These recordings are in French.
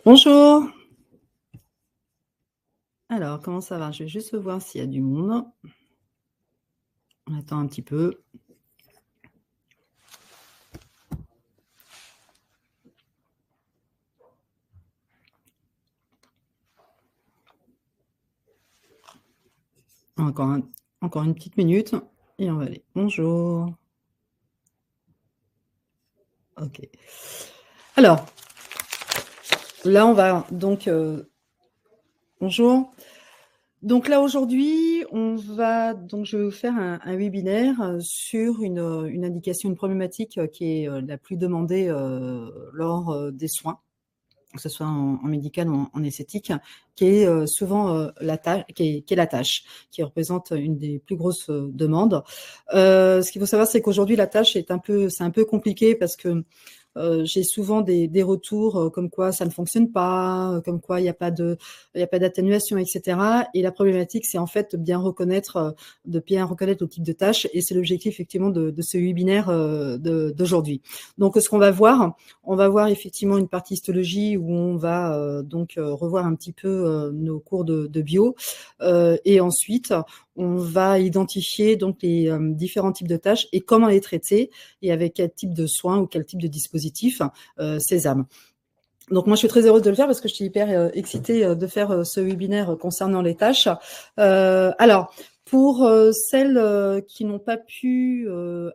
Bonjour. Alors, comment ça va? Je vais juste voir s'il y a du monde. On attend un petit peu. Encore une petite minute et on va aller. Bonjour. Ok. Alors, là, on va donc... bonjour. Donc là, aujourd'hui, je vais vous faire un webinaire sur une indication, une problématique qui est la plus demandée lors des soins, que ce soit en médical ou en esthétique, qui est souvent la tâche, qui est la tâche, qui représente une des plus grosses demandes. Ce qu'il faut savoir, c'est qu'aujourd'hui, la tâche c'est un peu compliqué parce que j'ai souvent des retours comme quoi ça ne fonctionne pas, comme quoi il n'y a pas d'atténuation, etc. Et la problématique, c'est en fait de bien reconnaître le type de tâche. Et c'est l'objectif effectivement de ce webinaire d'aujourd'hui. Donc, ce qu'on va voir, on va voir effectivement une partie histologie où on va revoir un petit peu nos cours de bio. Et ensuite, on va identifier donc les différents types de tâches et comment les traiter et avec quel type de soins ou quel type de dispositif Sésame. Donc moi, je suis très heureuse de le faire parce que je suis hyper excitée de faire ce webinaire concernant les tâches. Alors, pour celles qui n'ont pas pu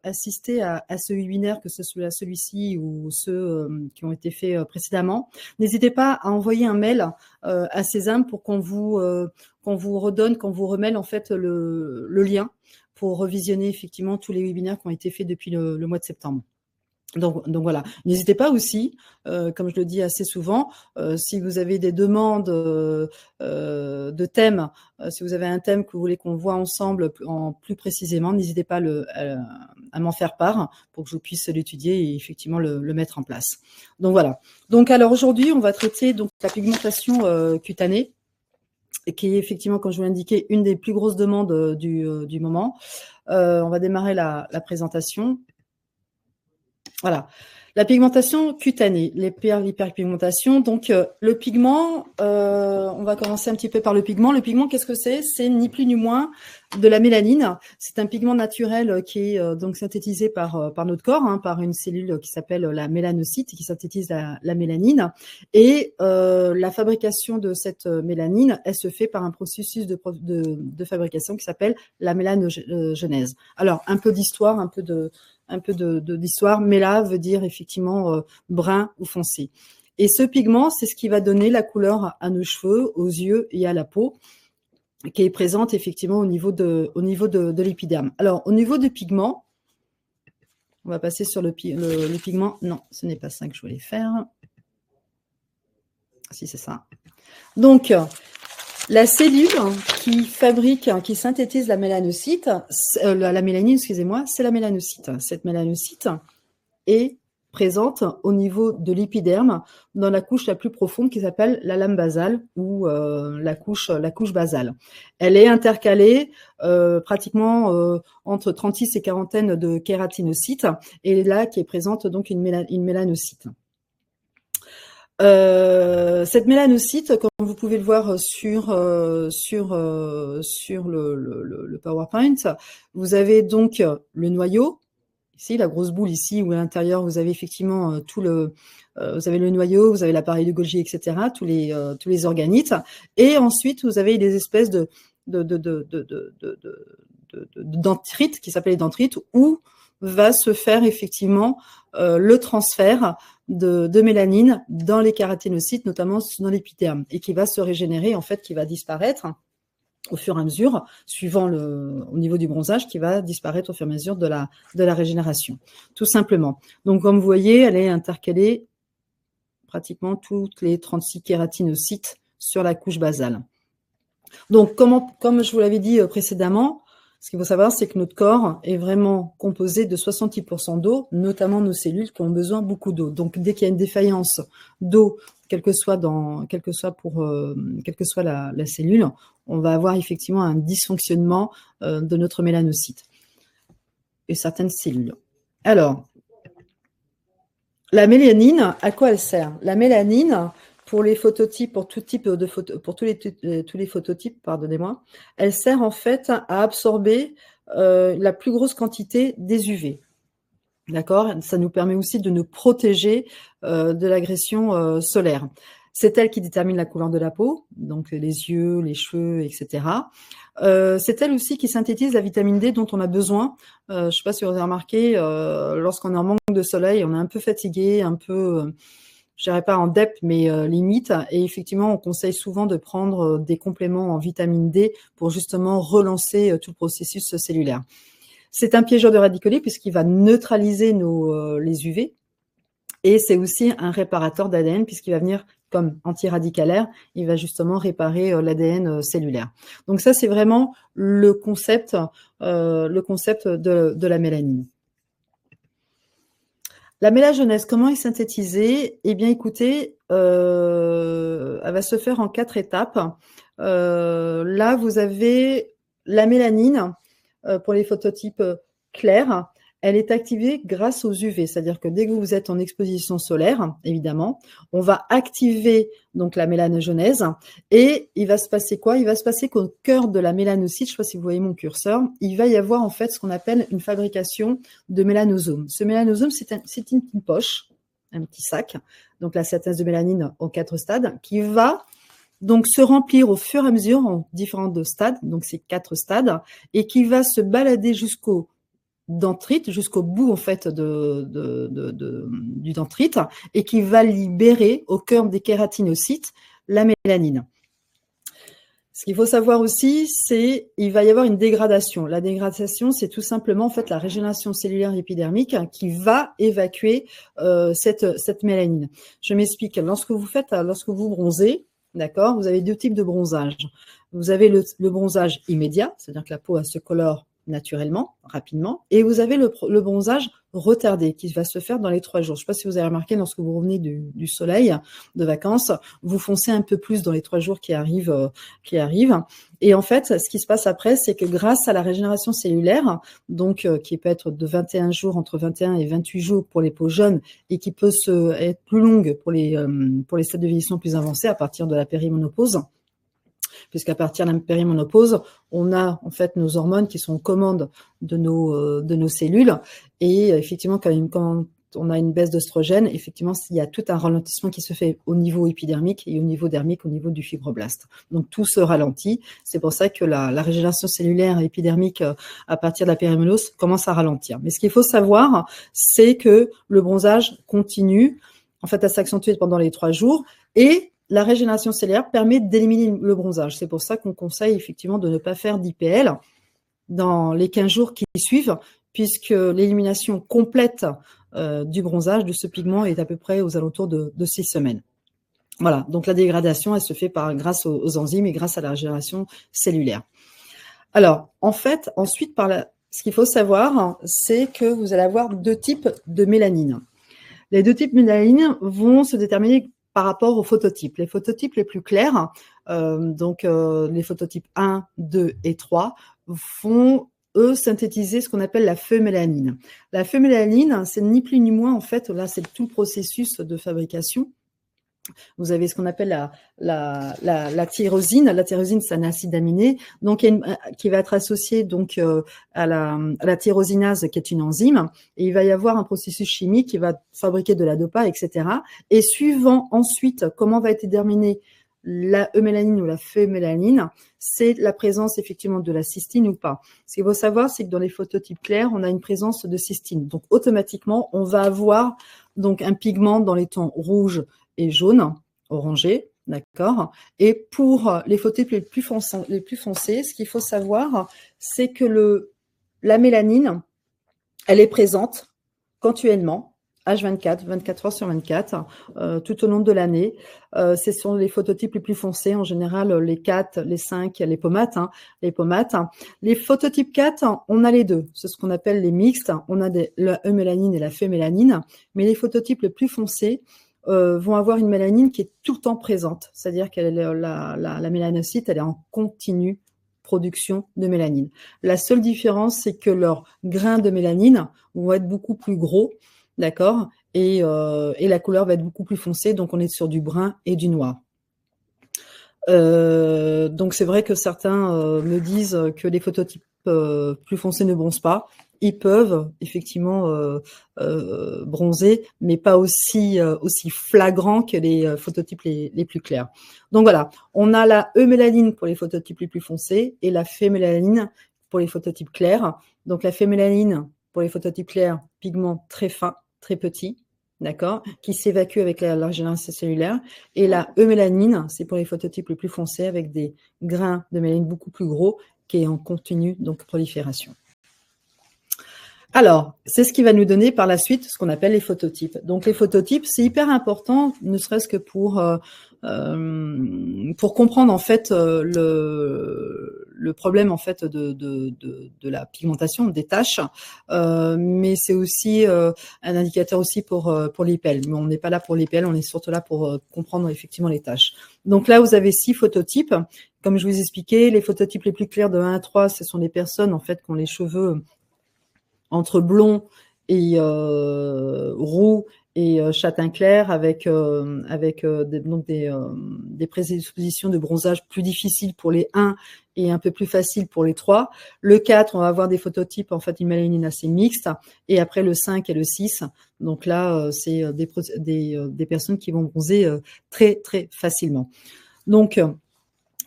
assister à ce webinaire, que ce soit celui-ci ou ceux qui ont été faits précédemment, n'hésitez pas à envoyer un mail à Sésame pour qu'on vous redonne, qu'on vous remêle en fait le lien pour revisionner effectivement tous les webinaires qui ont été faits depuis le mois de septembre. Donc voilà, n'hésitez pas aussi, comme je le dis assez souvent, si vous avez des demandes de thèmes, si vous avez un thème que vous voulez qu'on voit ensemble plus précisément, n'hésitez pas à m'en faire part pour que je puisse l'étudier et effectivement le mettre en place. Donc voilà. Donc alors aujourd'hui, on va traiter donc la pigmentation cutanée, qui est effectivement, comme je vous l'ai indiqué, une des plus grosses demandes du moment. On va démarrer la présentation. Voilà, la pigmentation cutanée, l'hyperpigmentation. Donc, le pigment, on va commencer un petit peu par le pigment. Le pigment, qu'est-ce que c'est? C'est ni plus ni moins de la mélanine. C'est un pigment naturel qui est donc synthétisé par notre corps, par une cellule qui s'appelle la mélanocyte, qui synthétise la mélanine. Et la fabrication de cette mélanine, elle se fait par un processus de fabrication qui s'appelle la mélanogenèse. Alors, un peu d'histoire, un peu d'histoire. Méla veut dire effectivement brun ou foncé. Et ce pigment, c'est ce qui va donner la couleur à nos cheveux, aux yeux et à la peau, qui est présente effectivement au niveau de l'épiderme. Alors, au niveau du pigment, on va passer sur le pigment. Non, ce n'est pas ça que je voulais faire. Si, c'est ça. Donc, la cellule qui fabrique, qui synthétise la mélanocyte, la mélanine, excusez-moi, c'est la mélanocyte. Cette mélanocyte est présente au niveau de l'épiderme dans la couche la plus profonde qui s'appelle la lame basale ou la couche basale. Elle est intercalée pratiquement entre 36 et 40 de kératinocytes et là qui est présente donc une mélanocyte. Cette mélanocyte, comme vous pouvez le voir sur le PowerPoint, vous avez donc le noyau, ici la grosse boule ici, où à l'intérieur vous avez effectivement vous avez le noyau, vous avez l'appareil de Golgi, etc., tous les organites, et ensuite vous avez des espèces de dendrites qui s'appellent les dendrites, où va se faire effectivement le transfert de mélanine dans les kératinocytes, notamment dans l'épiderme, et qui va se régénérer, en fait, qui va disparaître au fur et à mesure, suivant au niveau du bronzage, qui va disparaître au fur et à mesure de la régénération, tout simplement. Donc, comme vous voyez, elle est intercalée pratiquement toutes les 36 kératinocytes sur la couche basale. Donc, comme je vous l'avais dit précédemment, ce qu'il faut savoir, c'est que notre corps est vraiment composé de 66% d'eau, notamment nos cellules qui ont besoin beaucoup d'eau. Donc, dès qu'il y a une défaillance d'eau, quelle que soit la cellule, on va avoir effectivement un dysfonctionnement de notre mélanocyte et certaines cellules. Alors, la mélanine, à quoi elle sert? La mélanine pour les phototypes, pour tout type de photo, pour tous les phototypes, pardonnez-moi, elle sert en fait à absorber la plus grosse quantité des UV. D'accord? Ça nous permet aussi de nous protéger de l'agression solaire. C'est elle qui détermine la couleur de la peau, donc les yeux, les cheveux, etc. C'est elle aussi qui synthétise la vitamine D dont on a besoin. Je ne sais pas si vous avez remarqué, lorsqu'on est en manque de soleil, on est un peu fatigué, un peu, je dirais pas en dep, mais limite. Et effectivement, on conseille souvent de prendre des compléments en vitamine D pour justement relancer tout le processus cellulaire. C'est un piégeur de radicaux libres puisqu'il va neutraliser les UV et c'est aussi un réparateur d'ADN puisqu'il va venir comme antiradicalaire, il va justement réparer l'ADN cellulaire. Donc ça, c'est vraiment le concept de la mélanine. La mélagenèse, comment est synthétisée? Eh bien, écoutez, elle va se faire en 4 étapes. Là, vous avez la mélanine pour les phototypes clairs. Elle est activée grâce aux UV, c'est-à-dire que dès que vous êtes en exposition solaire, évidemment, on va activer donc la mélanogenèse et il va se passer quoi? Il va se passer qu'au cœur de la mélanocyte, je ne sais pas si vous voyez mon curseur, il va y avoir en fait ce qu'on appelle une fabrication de mélanosome. Ce mélanosome, c'est une poche, un petit sac, donc la synthèse de mélanine en 4 stades, qui va donc se remplir au fur et à mesure en différents stades, donc c'est 4 stades, et qui va se balader jusqu'au dendrite, jusqu'au bout en fait du dendrite, et qui va libérer au cœur des kératinocytes la mélanine. Ce qu'il faut savoir aussi, c'est qu'il va y avoir une dégradation. La dégradation, c'est tout simplement en fait la régénération cellulaire épidermique qui va évacuer cette mélanine. Je m'explique. Lorsque vous bronzez, d'accord, vous avez 2 types de bronzage. Vous avez le bronzage immédiat, c'est-à-dire que la peau elle se colore naturellement, rapidement, et vous avez le bronzage retardé qui va se faire dans les 3 jours. Je ne sais pas si vous avez remarqué, lorsque vous revenez du soleil, de vacances, vous foncez un peu plus dans les 3 jours qui arrivent. Et en fait, ce qui se passe après, c'est que grâce à la régénération cellulaire, donc qui peut être de 21 jours, entre 21 et 28 jours pour les peaux jeunes, et qui peut être plus longue pour les stades de vieillissement plus avancés à partir de la périménopause, puisqu'à partir de la périménopause, on a en fait nos hormones qui sont aux commandes de nos cellules. Et effectivement, quand on a une baisse d'œstrogène, effectivement, il y a tout un ralentissement qui se fait au niveau épidermique et au niveau dermique, au niveau du fibroblaste. Donc tout se ralentit. C'est pour ça que la régénération cellulaire épidermique à partir de la périménopause commence à ralentir. Mais ce qu'il faut savoir, c'est que le bronzage continue en fait à s'accentuer pendant les 3 jours et la régénération cellulaire permet d'éliminer le bronzage. C'est pour ça qu'on conseille effectivement de ne pas faire d'IPL dans les 15 jours qui suivent, puisque l'élimination complète du bronzage, de ce pigment, est à peu près aux alentours de 6 semaines. Voilà, donc la dégradation, elle se fait grâce aux enzymes et grâce à la régénération cellulaire. Alors, en fait, ensuite, ce qu'il faut savoir, c'est que vous allez avoir 2 types de mélanine. Les 2 types de mélanine vont se déterminer par rapport aux phototypes. Les phototypes les plus clairs, les phototypes 1, 2 et 3, vont, eux, synthétiser ce qu'on appelle la phémélanine. La phémélanine, c'est ni plus ni moins, en fait, là, c'est tout le processus de fabrication. Vous avez ce qu'on appelle la tyrosine. La tyrosine, c'est un acide aminé, donc qui va être associé donc à la tyrosinase, qui est une enzyme. Et il va y avoir un processus chimique qui va fabriquer de la dopa, etc. Et suivant ensuite comment va être déterminée la eumélanine ou la phémélanine, c'est la présence effectivement de la cystine ou pas. Ce qu'il faut savoir, c'est que dans les phototypes clairs, on a une présence de cystine. Donc automatiquement, on va avoir donc un pigment dans les tons rouge et jaune, orangé, d'accord. Et pour les phototypes les plus foncés, ce qu'il faut savoir, c'est que la mélanine, elle est présente continuellement, H24, 24 heures sur 24, tout au long de l'année. Ce sont les phototypes les plus foncés, en général les 4, les 5, les pomates. Les phototypes 4, on a les deux. C'est ce qu'on appelle les mixtes. On a la eumélanine et la phémélanine. Mais les phototypes les plus foncés vont avoir une mélanine qui est tout le temps présente. C'est-à-dire que la mélanocyte, elle est en continue production de mélanine. La seule différence, c'est que leurs grains de mélanine vont être beaucoup plus gros, d'accord, et la couleur va être beaucoup plus foncée, donc on est sur du brun et du noir. Donc c'est vrai que certains me disent que les phototypes plus foncés ne bronzent pas. Ils peuvent effectivement bronzer, mais pas aussi flagrant que les phototypes les plus clairs. Donc voilà, on a la eumélanine pour les phototypes les plus foncés et la phémélanine pour les phototypes clairs. Donc la phémélanine pour les phototypes clairs, pigment très fin, très petit, d'accord, qui s'évacue avec la régénération cellulaire. Et la eumélanine, c'est pour les phototypes les plus foncés avec des grains de mélanine beaucoup plus gros qui est en continue donc prolifération. Alors, c'est ce qui va nous donner par la suite ce qu'on appelle les phototypes. Donc, les phototypes, c'est hyper important, ne serait-ce que pour comprendre en fait le problème en fait de la pigmentation des taches, mais c'est aussi un indicateur aussi pour l'IPL. Mais on n'est pas là pour l'IPL, on est surtout là pour comprendre effectivement les taches. Donc là, vous avez 6 phototypes. Comme je vous expliquais, les phototypes les plus clairs de 1 à 3, ce sont des personnes en fait qui ont les cheveux entre blond et roux et châtain clair avec des prédispositions de bronzage plus difficiles pour les 1 et un peu plus faciles pour les 3. Le 4, on va avoir des phototypes en fait une mélanine assez mixte, et après le 5 et le 6, donc là c'est des personnes qui vont bronzer très très facilement. Donc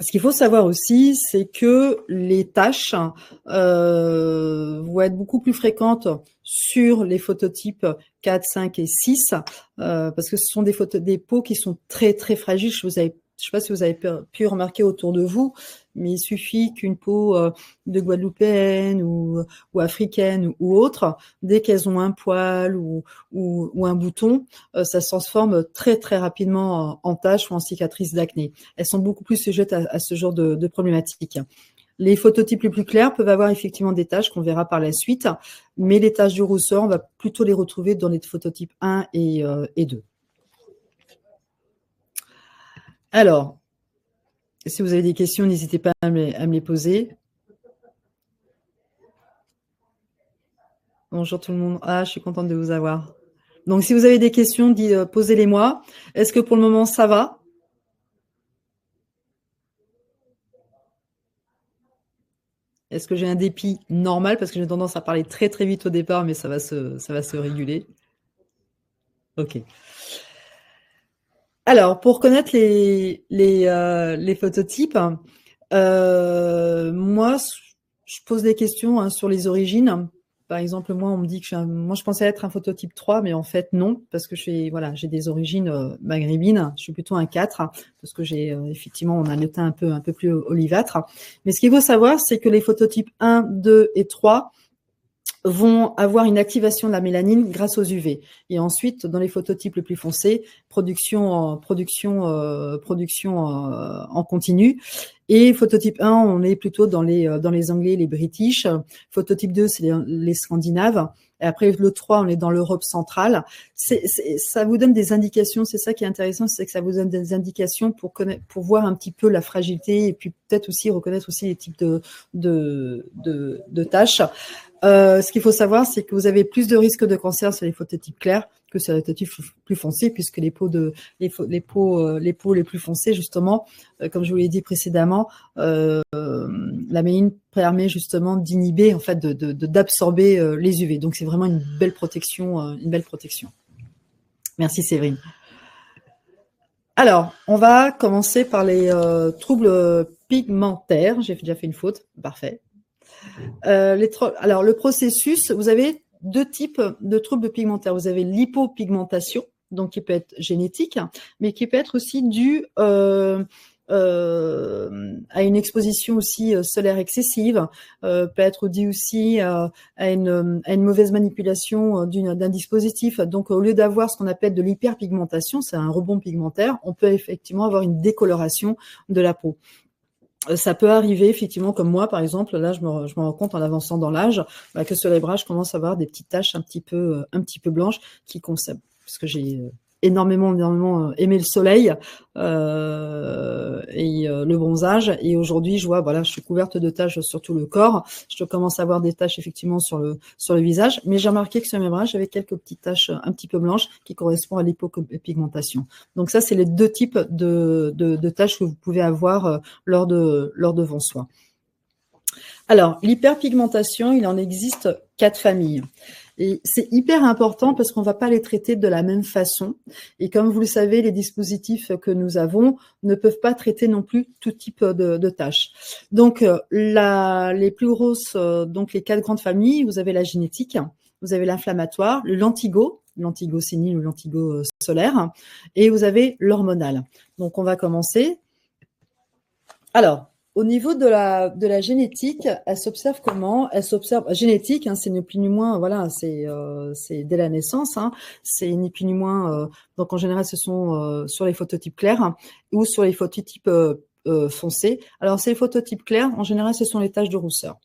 ce qu'il faut savoir aussi, c'est que les taches vont être beaucoup plus fréquentes sur les phototypes 4, 5 et 6, parce que ce sont des peaux qui sont très très fragiles. Je ne sais pas si vous avez pu remarquer autour de vous, mais il suffit qu'une peau de guadeloupéenne ou africaine ou autre, dès qu'elles ont un poil ou un bouton, ça se transforme très très rapidement en tache ou en cicatrice d'acné. Elles sont beaucoup plus sujettes à ce genre de problématiques. Les phototypes les plus clairs peuvent avoir effectivement des taches qu'on verra par la suite, mais les taches du rousseur, on va plutôt les retrouver dans les phototypes 1 et 2. Alors, si vous avez des questions, n'hésitez pas à me les poser. Bonjour tout le monde. Ah, je suis contente de vous avoir. Donc, si vous avez des questions, posez-les-moi. Est-ce que pour le moment, ça va ? Est-ce que j'ai un dépit normal? Parce que j'ai tendance à parler très très vite au départ, mais ça va se réguler. Ok. Alors, pour connaître les phototypes, moi, je pose des questions sur les origines. Par exemple, moi, on me dit que moi, je pensais être un phototype 3, mais en fait, non, parce que j'ai des origines maghrébines. Je suis plutôt un 4, parce que j'ai effectivement, on a le teint un peu plus olivâtre. Mais ce qu'il faut savoir, c'est que les phototypes 1, 2 et 3 vont avoir une activation de la mélanine grâce aux UV. Et ensuite, dans les phototypes les plus foncés, production en continu. Et phototype 1, on est plutôt dans les Anglais, les British. Phototype 2, c'est les Scandinaves. Et après, le 3, on est dans l'Europe centrale. Ça vous donne des indications. C'est ça qui est intéressant, c'est que ça vous donne des indications pour voir un petit peu la fragilité et puis peut-être aussi reconnaître aussi les types de tâches. Ce qu'il faut savoir, c'est que vous avez plus de risques de cancer sur les phototypes clairs que sur les phototypes plus foncés, puisque les peaux les plus foncées, justement, comme je vous l'ai dit précédemment, la mélanine permet justement d'inhiber, en fait, d'absorber les UV. Donc c'est vraiment une belle protection, Merci Séverine. Alors, on va commencer par les troubles pigmentaires. J'ai déjà fait une faute, parfait. Alors, le processus, vous avez 2 types de troubles pigmentaires. Vous avez l'hypopigmentation, donc qui peut être génétique, mais qui peut être aussi due à une exposition aussi solaire excessive, peut être due aussi à une mauvaise manipulation d'un dispositif. Donc, au lieu d'avoir ce qu'on appelle de l'hyperpigmentation, c'est un rebond pigmentaire, on peut effectivement avoir une décoloration de la peau. Ça peut arriver effectivement, comme moi par exemple, là je me rends compte en avançant dans l'âge que sur les bras je commence à avoir des petites taches un petit peu blanches qui conservent, parce que j'ai énormément aimé le soleil et le bronzage. Et aujourd'hui, je vois, voilà, je suis couverte de taches sur tout le corps. Je commence à avoir des taches effectivement sur le visage, mais j'ai remarqué que sur mes bras, j'avais quelques petites taches un petit peu blanches qui correspondent à l'hypopigmentation. Donc ça, c'est les deux types de taches que vous pouvez avoir lors de vos soins. Alors, l'hyperpigmentation, il en existe 4 familles. Et c'est hyper important parce qu'on ne va pas les traiter de la même façon. Et comme vous le savez, les dispositifs que nous avons ne peuvent pas traiter non plus tout type de tâches. Donc, les plus grosses, donc les 4 grandes familles, vous avez la génétique, vous avez l'inflammatoire, le lentigo sénile ou lentigo solaire, et vous avez l'hormonal. Donc, on va commencer. Alors, au niveau de la génétique, elle s'observe comment? Elle s'observe génétique, hein, c'est ni plus ni moins, voilà, c'est dès la naissance, hein, c'est ni plus ni moins. Donc en général, ce sont sur les phototypes clairs ou sur les phototypes foncés. Alors ces phototypes clairs, en général, ce sont les taches de rousseur.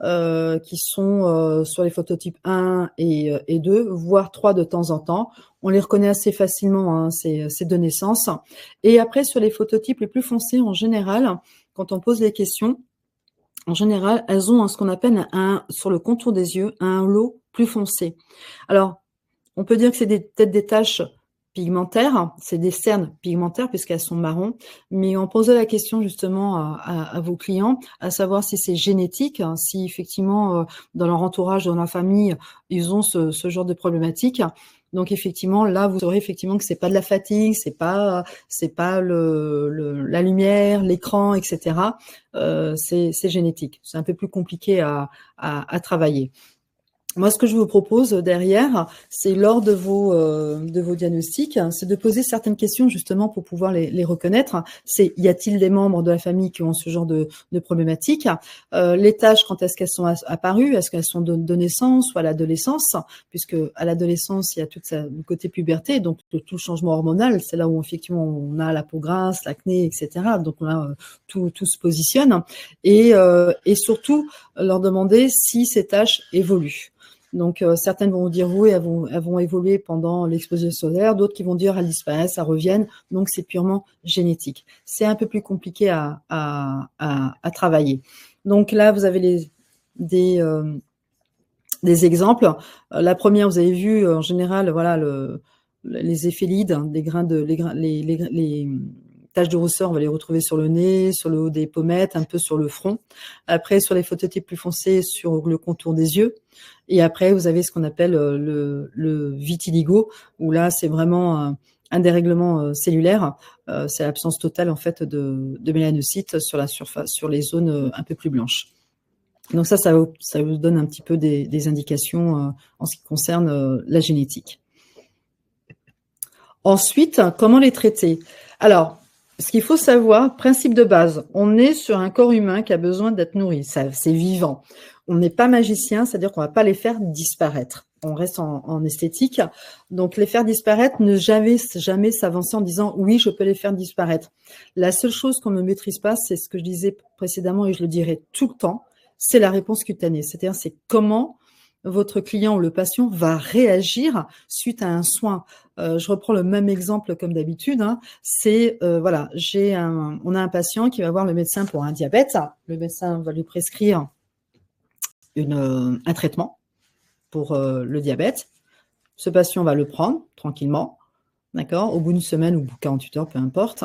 Qui sont sur les phototypes 1 et 2, voire 3 de temps en temps. On les reconnaît assez facilement, hein, c'est de naissance. Et après, sur les phototypes les plus foncés, en général, quand on pose les questions, en général, elles ont ce qu'on appelle sur le contour des yeux, un halo plus foncé. Alors, on peut dire que c'est peut-être des taches pigmentaires, c'est des cernes pigmentaires puisqu'elles sont marron, mais on posait la question justement à vos clients, à savoir si c'est génétique, hein, si effectivement dans leur entourage, dans la famille, ils ont ce genre de problématique. Donc effectivement, là, vous saurez effectivement que c'est pas de la fatigue, c'est pas la lumière, l'écran, etc. C'est génétique. C'est un peu plus compliqué à travailler. Moi, ce que je vous propose derrière, c'est lors de vos diagnostics, c'est de poser certaines questions justement pour pouvoir les reconnaître. C'est, y a-t-il des membres de la famille qui ont ce genre de problématiques? Les tâches, quand est-ce qu'elles sont apparues? Est-ce qu'elles sont de naissance ou à l'adolescence? Puisque à l'adolescence, il y a tout le côté puberté, donc tout le changement hormonal, c'est là où effectivement on a la peau grasse, l'acné, etc. Donc là, tout se positionne. Et surtout, leur demander si ces tâches évoluent. Donc, certaines vont dire oui, elles vont évoluer pendant l'exposition solaire, d'autres qui vont dire elles disparaissent, elles reviennent. Donc, c'est purement génétique. C'est un peu plus compliqué à travailler. Donc là, vous avez des exemples. La première, vous avez vu en général, voilà, les éphélides, hein, les taches de rousseur, on va les retrouver sur le nez, sur le haut des pommettes, un peu sur le front. Après, sur les phototypes plus foncés, sur le contour des yeux. Et après, vous avez ce qu'on appelle le vitiligo, où là, c'est vraiment un dérèglement cellulaire. C'est l'absence totale en fait de mélanocytes sur la surface, sur les zones un peu plus blanches. Donc ça vous donne un petit peu des indications en ce qui concerne la génétique. Ensuite, comment les traiter? Alors, ce qu'il faut savoir, principe de base, on est sur un corps humain qui a besoin d'être nourri, c'est vivant. On n'est pas magicien, c'est-à-dire qu'on ne va pas les faire disparaître. On reste en esthétique. Donc, les faire disparaître, ne jamais s'avancer en disant « oui, je peux les faire disparaître ». La seule chose qu'on ne maîtrise pas, c'est ce que je disais précédemment et je le dirai tout le temps, c'est la réponse cutanée. C'est-à-dire, c'est comment votre client ou le patient va réagir suite à un soin. Je reprends le même exemple comme d'habitude. Hein. C'est voilà, on a un patient qui va voir le médecin pour un diabète. Le médecin va lui prescrire un traitement pour le diabète. Ce patient va le prendre tranquillement, d'accord, au bout d'une semaine ou 48 heures, peu importe.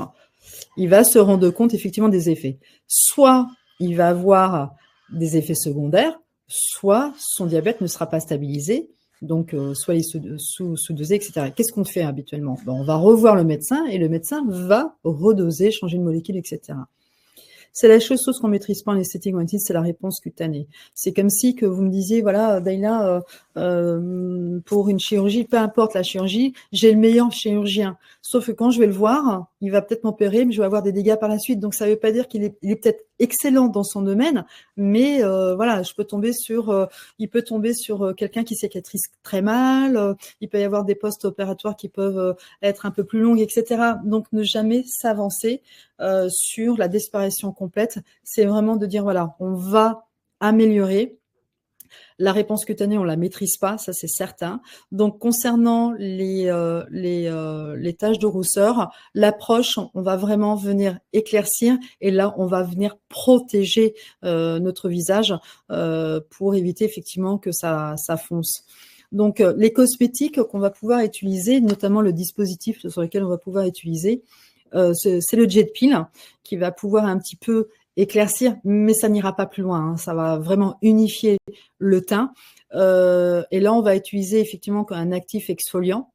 Il va se rendre compte effectivement des effets. Soit il va avoir des effets secondaires, soit son diabète ne sera pas stabilisé, donc soit il est sous-dosé, etc. Qu'est-ce qu'on fait habituellement? On va revoir le médecin et le médecin va redoser, changer de molécule, etc. C'est la chose qu'on ne maîtrise pas en esthétique, c'est la réponse cutanée. C'est comme si que vous me disiez, voilà, Daïla, pour une chirurgie, peu importe la chirurgie, j'ai le meilleur chirurgien. Sauf que quand je vais le voir, il va peut-être m'opérer, mais je vais avoir des dégâts par la suite. Donc, ça ne veut pas dire qu'il est peut-être excellent dans son domaine, mais voilà, il peut tomber sur quelqu'un qui cicatrise très mal, il peut y avoir des post-opératoires qui peuvent être un peu plus longues, etc. Donc, ne jamais s'avancer sur la disparition complète. C'est vraiment de dire, voilà, on va améliorer La réponse cutanée, on la maîtrise pas, ça c'est certain. Donc concernant les taches de rousseur, l'approche, on va vraiment venir éclaircir et là, on va venir protéger notre visage pour éviter effectivement que ça fonce. Donc les cosmétiques qu'on va pouvoir utiliser, notamment le dispositif sur lequel on va pouvoir utiliser, c'est le jet peel qui va pouvoir un petit peu éclaircir, mais ça n'ira pas plus loin, hein. Ça va vraiment unifier le teint. Et là, on va utiliser effectivement un actif exfoliant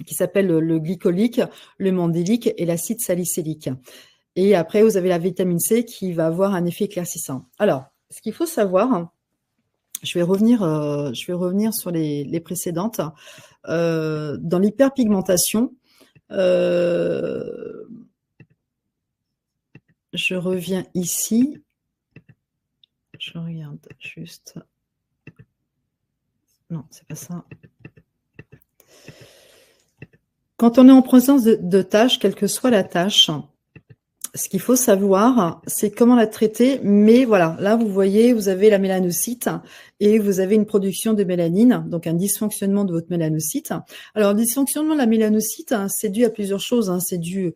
qui s'appelle le glycolique, le mandélique et l'acide salicylique. Et après, vous avez la vitamine C qui va avoir un effet éclaircissant. Alors, ce qu'il faut savoir, je vais revenir sur les précédentes. Dans l'hyperpigmentation, je reviens ici. Je regarde juste. Non, c'est pas ça. Quand on est en présence de tâches, quelle que soit la tâche, ce qu'il faut savoir, c'est comment la traiter. Mais voilà, là, vous voyez, vous avez la mélanocyte et vous avez une production de mélanine, donc un dysfonctionnement de votre mélanocyte. Alors, le dysfonctionnement de la mélanocyte, c'est dû à plusieurs choses. C'est dû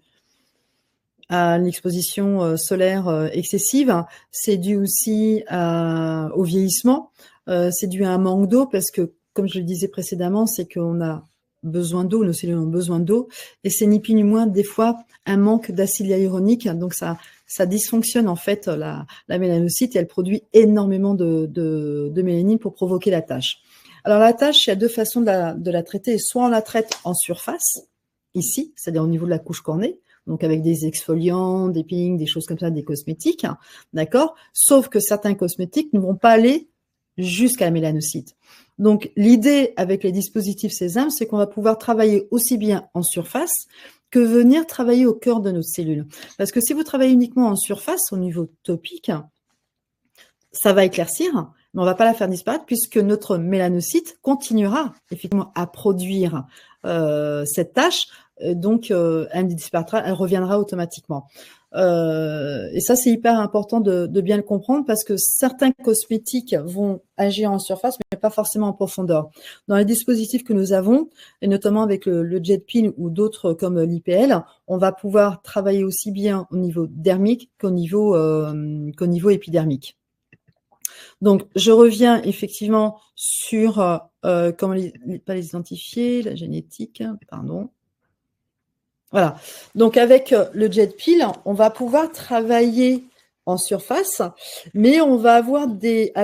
à l'exposition solaire excessive. C'est dû aussi au vieillissement. C'est dû à un manque d'eau parce que, comme je le disais précédemment, c'est qu'on a besoin d'eau, nos cellules ont besoin d'eau, et c'est ni plus ni moins des fois un manque d'acide hyaluronique, donc ça dysfonctionne en fait la mélanocyte et elle produit énormément de mélanine pour provoquer la tache. Alors la tache, il y a deux façons de la traiter, soit on la traite en surface, ici, c'est-à-dire au niveau de la couche cornée, donc avec des exfoliants, des peelings, des choses comme ça, des cosmétiques, d'accord? Sauf que certains cosmétiques ne vont pas aller jusqu'à la mélanocyte. Donc, l'idée avec les dispositifs Sésame, c'est qu'on va pouvoir travailler aussi bien en surface que venir travailler au cœur de notre cellule. Parce que si vous travaillez uniquement en surface, au niveau topique, ça va éclaircir, mais on ne va pas la faire disparaître puisque notre mélanocyte continuera effectivement à produire cette tache. Donc, elle disparaîtra, elle reviendra automatiquement. Et ça, c'est hyper important de bien le comprendre parce que certains cosmétiques vont agir en surface, mais pas forcément en profondeur. Dans les dispositifs que nous avons, et notamment avec le jet peel ou d'autres comme l'IPL, on va pouvoir travailler aussi bien au niveau dermique qu'au niveau épidermique. Donc, je reviens effectivement sur comment pas les identifier, la génétique, pardon. Voilà. Donc, avec le jet peel, on va pouvoir travailler en surface, mais on va avoir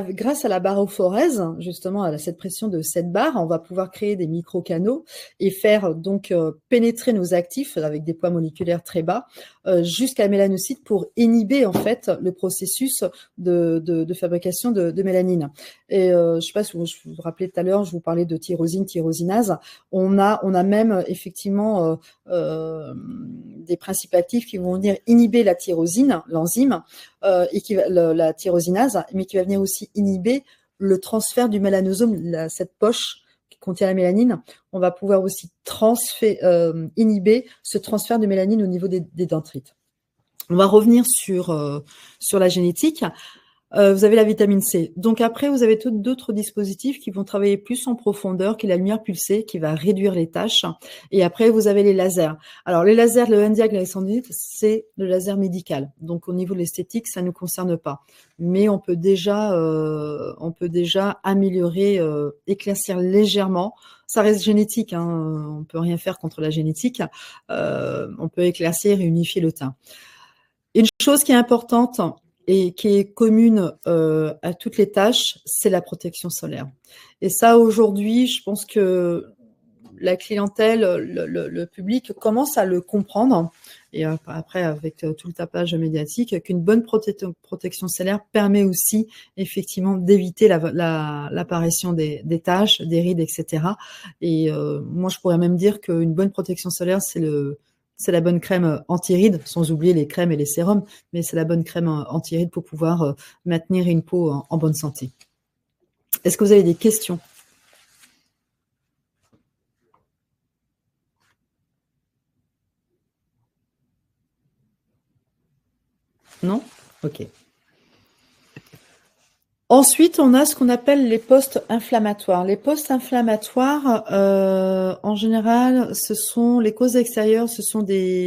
grâce à la barophorèse, justement à cette pression de 7 bars, on va pouvoir créer des micro-canaux et faire donc pénétrer nos actifs avec des poids moléculaires très bas jusqu'à la mélanocyte pour inhiber en fait le processus de fabrication de mélanine. Et je ne sais pas si vous vous rappelez tout à l'heure, je vous parlais de tyrosine, tyrosinase. On a même effectivement des principes actifs qui vont venir inhiber la tyrosine, l'enzyme, et la tyrosinase, mais qui va venir aussi inhiber le transfert du mélanosome, cette poche qui contient la mélanine. On va pouvoir aussi inhiber ce transfert de mélanine au niveau des dendrites. On va revenir sur la génétique. Vous avez la vitamine C. Donc après, vous avez d'autres dispositifs qui vont travailler plus en profondeur, qui est la lumière pulsée, qui va réduire les taches. Et après, vous avez les lasers. Alors les lasers, le NDIAC, l'Alexandrite, c'est le laser médical. Donc au niveau de l'esthétique, ça ne nous concerne pas. Mais on peut déjà améliorer, éclaircir légèrement. Ça reste génétique, hein, on peut rien faire contre la génétique. On peut éclaircir et unifier le teint. Une chose qui est importante et qui est commune à toutes les tâches, c'est la protection solaire. Et ça, aujourd'hui, je pense que la clientèle, le public commence à le comprendre. Et après, avec tout le tapage médiatique, qu'une bonne protection solaire permet aussi effectivement d'éviter l'apparition des taches, des rides, etc. Et moi, je pourrais même dire qu'une bonne protection solaire, c'est la bonne crème anti-rides, sans oublier les crèmes et les sérums, mais c'est la bonne crème anti-rides pour pouvoir maintenir une peau en bonne santé. Est-ce que vous avez des questions ? Non ? Ok. Ensuite, on a ce qu'on appelle les post-inflammatoires. Les post-inflammatoires, en général, ce sont les causes extérieures, ce sont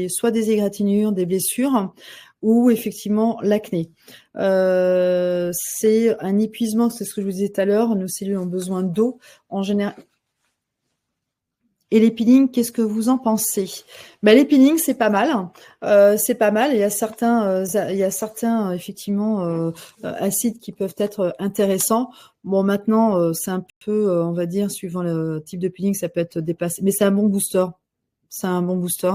soit des égratignures, des blessures, ou effectivement l'acné. C'est un épuisement, c'est ce que je vous disais tout à l'heure, nos cellules ont besoin d'eau en général. Et les peelings, qu'est-ce que vous en pensez? Les peelings, c'est pas mal. C'est pas mal. Il y a certains effectivement, acides qui peuvent être intéressants. Bon, maintenant, c'est un peu, on va dire, suivant le type de peeling, ça peut être dépassé. Mais c'est un bon booster. C'est un bon booster,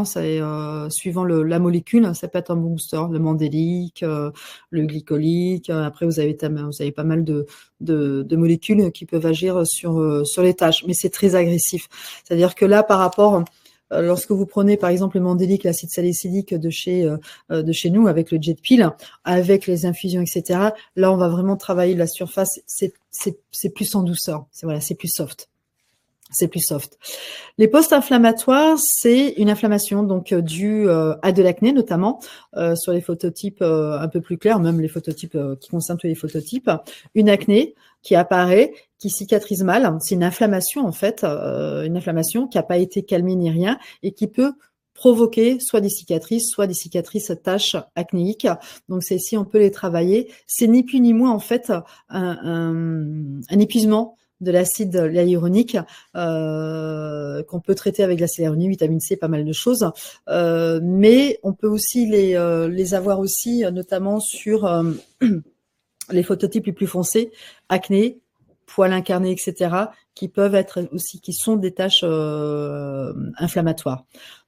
suivant la molécule, ça peut être un bon booster, le mandélique, le glycolique. Après, vous avez pas mal de molécules qui peuvent agir sur les taches, mais c'est très agressif. C'est-à-dire que là, par rapport, lorsque vous prenez par exemple le mandélique, l'acide salicylique de chez nous, avec le jet peel, avec les infusions, etc., là, on va vraiment travailler la surface. C'est plus en douceur. C'est plus soft. C'est plus soft. Les post-inflammatoires, c'est une inflammation donc due à de l'acné notamment, sur les phototypes un peu plus clairs, même les phototypes qui concernent tous les phototypes. Une acné qui apparaît, qui cicatrise mal. C'est une inflammation en fait, une inflammation qui n'a pas été calmée ni rien et qui peut provoquer soit des cicatrices taches acnéiques. Donc celles-ci, on peut les travailler. C'est ni plus ni moins en fait un épuisement de l'acide hyaluronique qu'on peut traiter avec l'acide hyaluronique, vitamine C, pas mal de choses. Mais on peut aussi les avoir aussi, notamment sur les phototypes les plus foncés, acné, poils incarnés, etc., qui peuvent être aussi, qui sont des taches inflammatoires.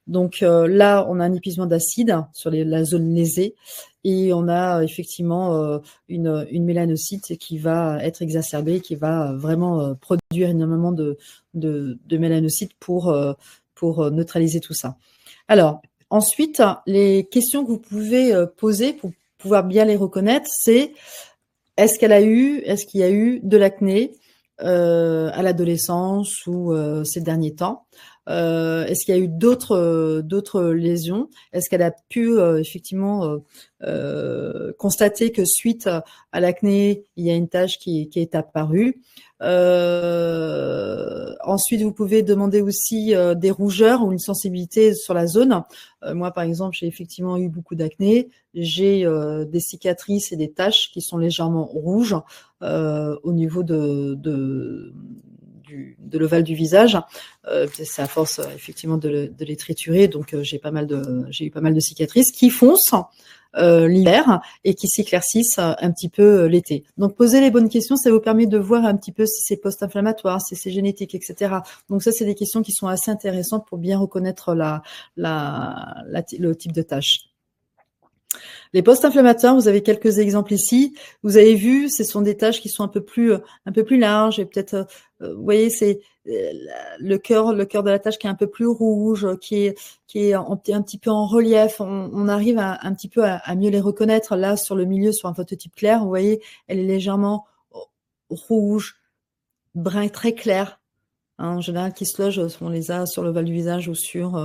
Donc là, on a un épuisement d'acide sur la zone lésée et on a effectivement une mélanocyte qui va être exacerbée, qui va vraiment produire énormément de mélanocytes pour neutraliser tout ça. Alors, ensuite, les questions que vous pouvez poser pour pouvoir bien les reconnaître, c'est est-ce qu'il y a eu de l'acné à l'adolescence ou ces derniers temps? Est-ce qu'il y a eu d'autres lésions? Est-ce qu'elle a pu effectivement constater que suite à l'acné, il y a une tache qui est apparue? Ensuite, vous pouvez demander aussi des rougeurs ou une sensibilité sur la zone. Moi, par exemple, j'ai effectivement eu beaucoup d'acné. J'ai des cicatrices et des taches qui sont légèrement rouges au niveau de l'ovale du visage. C'est à force effectivement de les triturer, donc j'ai eu pas mal de cicatrices qui foncent l'hiver et qui s'éclaircissent un petit peu l'été. Donc poser les bonnes questions, ça vous permet de voir un petit peu si c'est post-inflammatoire, si c'est génétique, etc. Donc ça, c'est des questions qui sont assez intéressantes pour bien reconnaître le type de tâche. Les post-inflammatoires, vous avez quelques exemples ici. Vous avez vu, ce sont des taches qui sont un peu plus larges et peut-être, vous voyez, c'est le cœur de la tache qui est un peu plus rouge, qui est un petit peu en relief. On arrive un petit peu à mieux les reconnaître. Là, sur le milieu, sur un phototype clair, vous voyez, elle est légèrement rouge, brun très clair. En général, qui se logent, on les a sur l'ovale du visage ou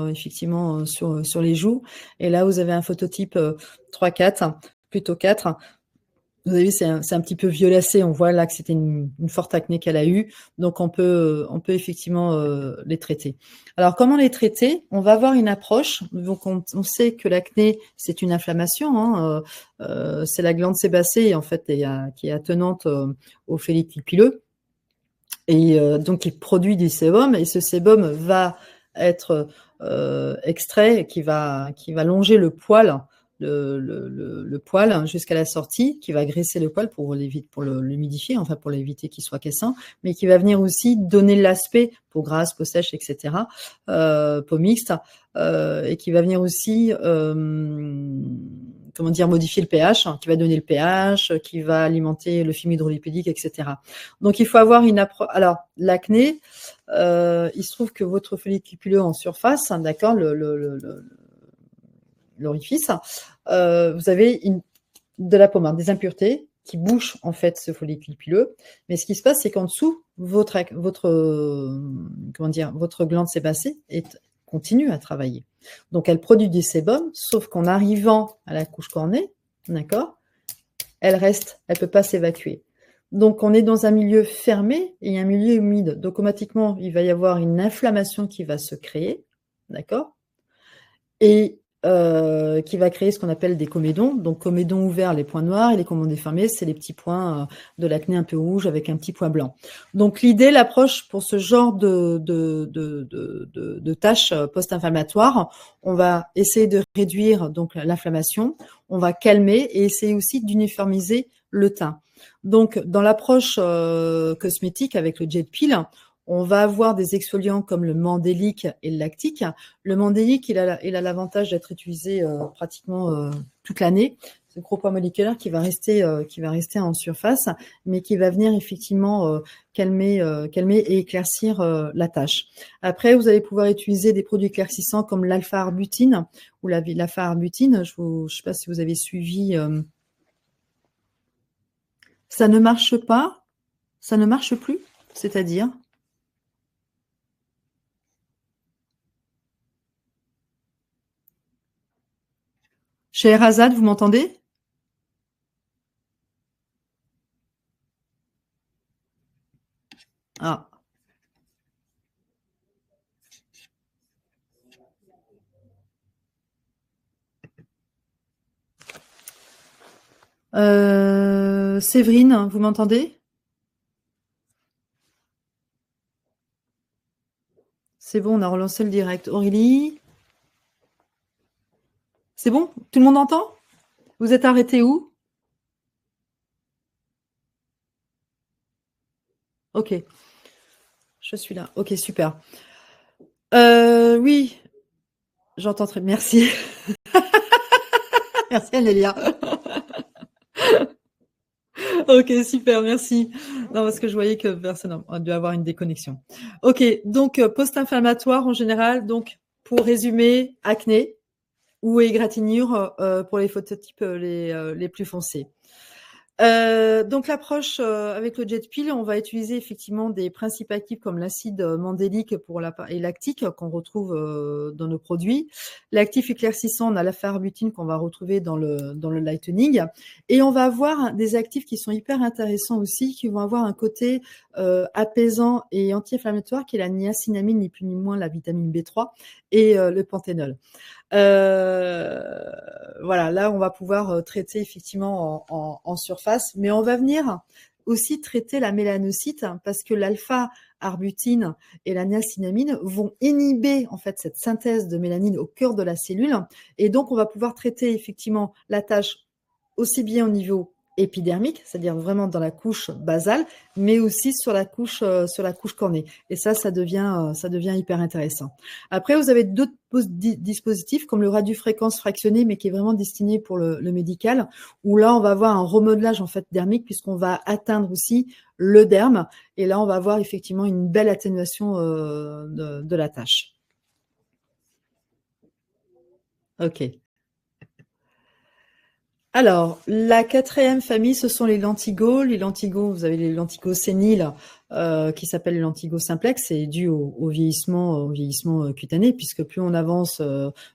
effectivement sur les joues. Et là, vous avez un phototype 3-4, plutôt 4. Vous avez vu, c'est un petit peu violacé. On voit là que c'était une forte acné qu'elle a eue. Donc, on peut effectivement les traiter. Alors, comment les traiter? On va avoir une approche. Donc, on sait que l'acné, c'est une inflammation. C'est la glande sébacée, en fait, qui est attenante au follicule pileux. Et donc, il produit du sébum, et ce sébum va être extrait, qui va longer le poil, le poil jusqu'à la sortie, qui va graisser le poil pour l'humidifier, enfin pour l'éviter qu'il soit cassant, mais qui va venir aussi donner l'aspect peau grasse, peau sèche, etc., peau mixte, et qui va venir aussi modifier le pH, qui va donner le pH, qui va alimenter le film hydrolipidique, etc. Donc, il faut avoir une approche. Alors, l'acné, il se trouve que votre follicule pileux en surface, d'accord, l'orifice, vous avez de la pommade, des impuretés qui bouchent en fait ce follicule pileux. Mais ce qui se passe, c'est qu'en dessous, votre glande sébacée continue à travailler. Donc, elle produit du sébum, sauf qu'en arrivant à la couche cornée, d'accord, elle reste, elle ne peut pas s'évacuer. Donc, on est dans un milieu fermé et un milieu humide. Donc, automatiquement, il va y avoir une inflammation qui va se créer, d'accord? Et qui va créer ce qu'on appelle des comédons. Donc, comédons ouverts, les points noirs, et les comédons fermés, c'est les petits points de l'acné un peu rouge avec un petit point blanc. Donc, l'idée, l'approche pour ce genre de tâches post-inflammatoires, on va essayer de réduire donc l'inflammation, on va calmer et essayer aussi d'uniformiser le teint. Donc, dans l'approche cosmétique avec le jet peel, on va avoir des exfoliants comme le mandélique et le lactique. Le mandélique, il a l'avantage d'être utilisé pratiquement toute l'année. C'est un gros poids moléculaire qui va rester en surface, mais qui va venir effectivement calmer et éclaircir la tâche. Après, vous allez pouvoir utiliser des produits éclaircissants comme l'alpha-arbutine ou l'alpha-arbutine. Je ne sais pas si vous avez suivi. Ça ne marche pas? Ça ne marche plus? C'est-à-dire? Scheherazade, vous m'entendez? Ah. Séverine, vous m'entendez? C'est bon, on a relancé le direct. Aurélie? C'est bon? Tout le monde entend? Vous êtes arrêté où? Ok, je suis là. Ok, super. Oui, j'entends très bien. Merci. Merci, Anélia. Ok, super, merci. Non, parce que je voyais que personne a dû avoir une déconnexion. Ok, donc post-inflammatoire en général. Donc, pour résumer, acné ou égratignure pour les phototypes les plus foncés. Donc l'approche avec le jet peel, on va utiliser effectivement des principes actifs comme l'acide mandélique et lactique qu'on retrouve dans nos produits. L'actif éclaircissant, on a l'alpha-arbutine qu'on va retrouver dans le lightening. Et on va avoir des actifs qui sont hyper intéressants aussi, qui vont avoir un côté apaisant et anti-inflammatoire, qui est la niacinamide, ni plus ni moins la vitamine B3 et le panthénol. Voilà, là, on va pouvoir traiter effectivement en surface, mais on va venir aussi traiter la mélanocyte parce que l'alpha-arbutine et la niacinamide vont inhiber en fait cette synthèse de mélanine au cœur de la cellule, et donc on va pouvoir traiter effectivement la tâche aussi bien au niveau épidermique, c'est-à-dire vraiment dans la couche basale, mais aussi sur la couche cornée. Et ça devient hyper intéressant. Après, vous avez d'autres dispositifs comme le radiofréquence fractionnée, mais qui est vraiment destiné pour le médical, où là, on va avoir un remodelage en fait dermique puisqu'on va atteindre aussi le derme. Et là, on va avoir effectivement une belle atténuation de la tâche. Ok. Alors, la quatrième famille, ce sont les lentigos. Les lentigos, vous avez les lentigos séniles qui s'appellent les lentigos simplex. C'est dû au vieillissement cutané, puisque plus on avance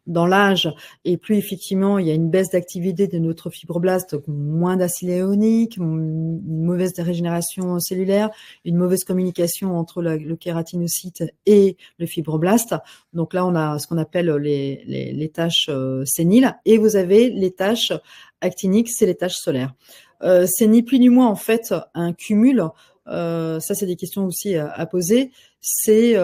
dans l'âge et plus effectivement il y a une baisse d'activité de notre fibroblast, moins d'acide hyaluronique, une mauvaise régénération cellulaire, une mauvaise communication entre le kératinocyte et le fibroblast. Donc là, on a ce qu'on appelle les taches séniles, et vous avez les taches actinique, c'est les taches solaires. C'est ni plus ni moins en fait un cumul. Ça, c'est des questions aussi à poser. C'est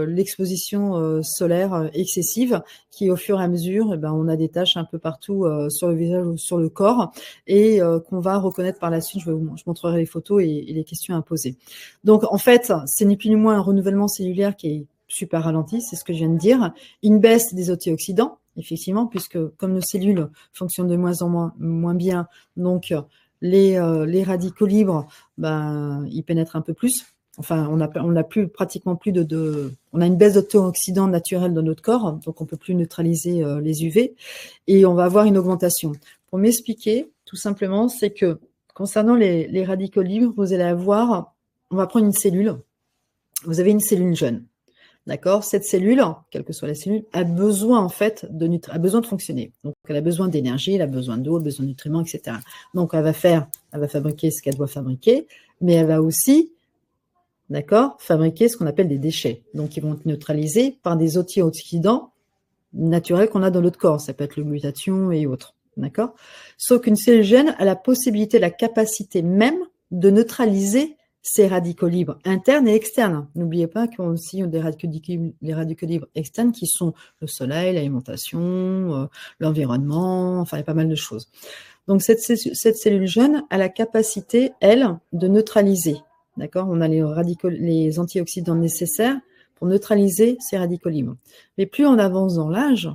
l'exposition solaire excessive qui, au fur et à mesure, eh ben, on a des taches un peu partout sur le visage ou sur le corps, et qu'on va reconnaître par la suite. Je montrerai les photos et les questions à poser. Donc, en fait, c'est ni plus ni moins un renouvellement cellulaire qui est super ralenti, c'est ce que je viens de dire. Une baisse des antioxydants, effectivement, puisque comme nos cellules fonctionnent de moins en moins bien, donc les radicaux libres, ben, ils pénètrent un peu plus. Enfin, on a pratiquement plus on a une baisse d'antioxydants naturels dans notre corps, donc on peut plus neutraliser les UV, et on va avoir une augmentation. Pour m'expliquer, tout simplement, c'est que concernant les radicaux libres, vous allez avoir, on va prendre une cellule, vous avez une cellule jeune. D'accord? Cette cellule, quelle que soit la cellule, a besoin en fait a besoin de fonctionner. Donc, elle a besoin d'énergie, elle a besoin d'eau, elle a besoin de nutriments, etc. Donc, elle va fabriquer ce qu'elle doit fabriquer, mais elle va aussi, d'accord, fabriquer ce qu'on appelle des déchets. Donc, ils vont être neutralisés par des antioxydants naturels qu'on a dans notre corps. Ça peut être le glutathion et autres. D'accord? Sauf qu'une cellule gène a la possibilité, la capacité même de neutraliser ces radicaux libres internes et externes. N'oubliez pas qu'on a aussi les radicaux libres externes qui sont le soleil, l'alimentation, l'environnement, enfin il y a pas mal de choses. Donc cette cellule jeune a la capacité, elle, de neutraliser. D'accord? On a les antioxydants nécessaires pour neutraliser ces radicaux libres. Mais plus on avance dans l'âge,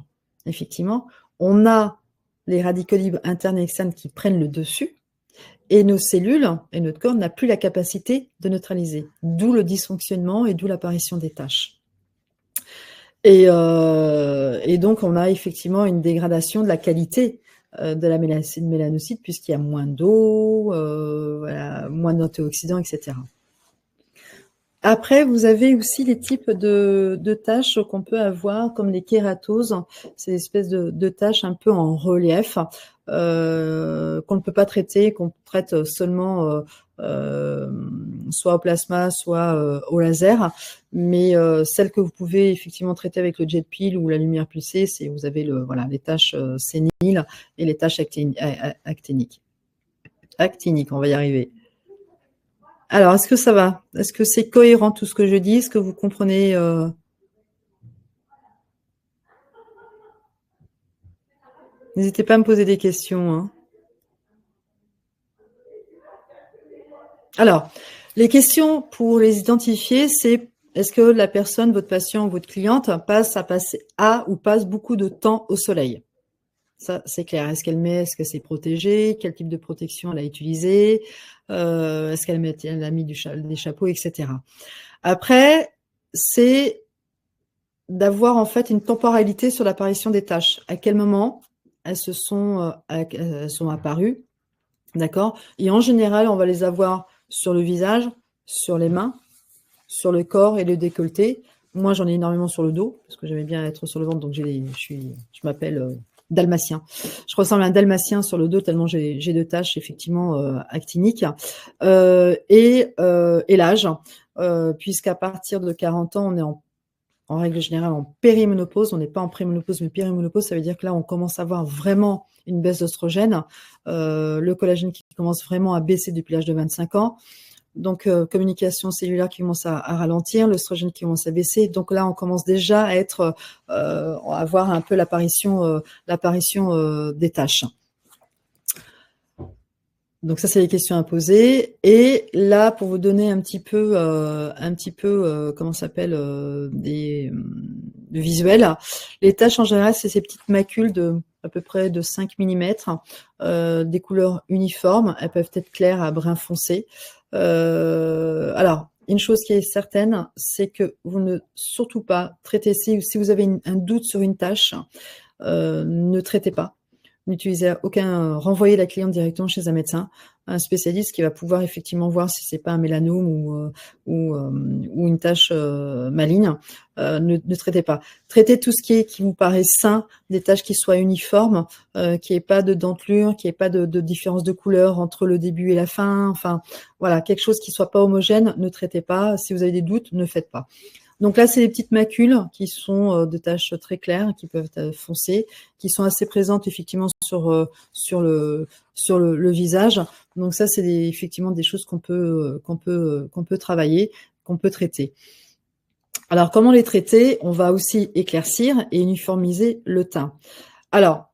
effectivement, on a les radicaux libres internes et externes qui prennent le dessus, et nos cellules et notre corps n'a plus la capacité de neutraliser. D'où le dysfonctionnement et d'où l'apparition des taches. Et donc, on a effectivement une dégradation de la qualité de la mélanocyte puisqu'il y a moins d'eau, voilà, moins d'antioxydants, etc. Après, vous avez aussi les types de taches qu'on peut avoir, comme les kératoses, ces espèces de taches un peu en relief, qu'on ne peut pas traiter, qu'on traite seulement soit au plasma, soit au laser. Mais celles que vous pouvez effectivement traiter avec le jet peel ou la lumière pulsée, c'est vous avez les taches séniles et les taches actiniques. Actiniques, on va y arriver. Alors, est-ce que ça va? Est-ce que c'est cohérent tout ce que je dis? Est-ce que vous comprenez N'hésitez pas à me poser des questions. Hein. Alors, les questions pour les identifier, c'est est-ce que la personne, votre patient ou votre cliente, passe beaucoup de temps au soleil? Ça, c'est clair. Est-ce que c'est protégé? Quel type de protection elle a utilisé? Est-ce qu'elle a mis des chapeaux, etc. Après, c'est d'avoir en fait une temporalité sur l'apparition des taches. À quel moment elles sont apparues, d'accord? Et en général, on va les avoir sur le visage, sur les mains, sur le corps et le décolleté. Moi, j'en ai énormément sur le dos, parce que j'aimais bien être sur le ventre, donc je m'appelle dalmatien. Je ressemble à un dalmatien sur le dos, tellement j'ai de taches, effectivement, actiniques. Et l'âge, puisqu'à partir de 40 ans, on est en règle générale en périménopause. On n'est pas en préménopause, mais périménopause, ça veut dire que là, on commence à avoir vraiment une baisse d'oestrogène, le collagène qui commence vraiment à baisser depuis l'âge de 25 ans. Donc, communication cellulaire qui commence à ralentir, l'œstrogène qui commence à baisser. Donc là, on commence déjà à avoir un peu l'apparition des taches. Donc ça, c'est les questions à poser. Et là, pour vous donner un petit peu, comment ça s'appelle, le visuel, les taches en général, c'est ces petites macules de à peu près de 5 mm, des couleurs uniformes. Elles peuvent être claires à brun foncé. Alors, une chose qui est certaine, c'est que vous ne surtout pas traitez si vous avez un doute sur une tache, ne traitez pas. N'utilisez renvoyez la cliente directement chez un médecin, un spécialiste qui va pouvoir effectivement voir si c'est pas un mélanome ou une tache maligne. Ne traitez pas. Traitez tout ce qui vous paraît sain, des taches qui soient uniformes, qui n'ait pas de dentelure, qui n'ait pas de différence de couleur entre le début et la fin. Enfin, voilà, quelque chose qui soit pas homogène, ne traitez pas. Si vous avez des doutes, ne faites pas. Donc là, c'est des petites macules qui sont de taches très claires, qui peuvent être foncées, qui sont assez présentes effectivement sur le visage. Donc ça, c'est effectivement des choses qu'on peut travailler, qu'on peut traiter. Alors, comment les traiter? On va aussi éclaircir et uniformiser le teint. Alors,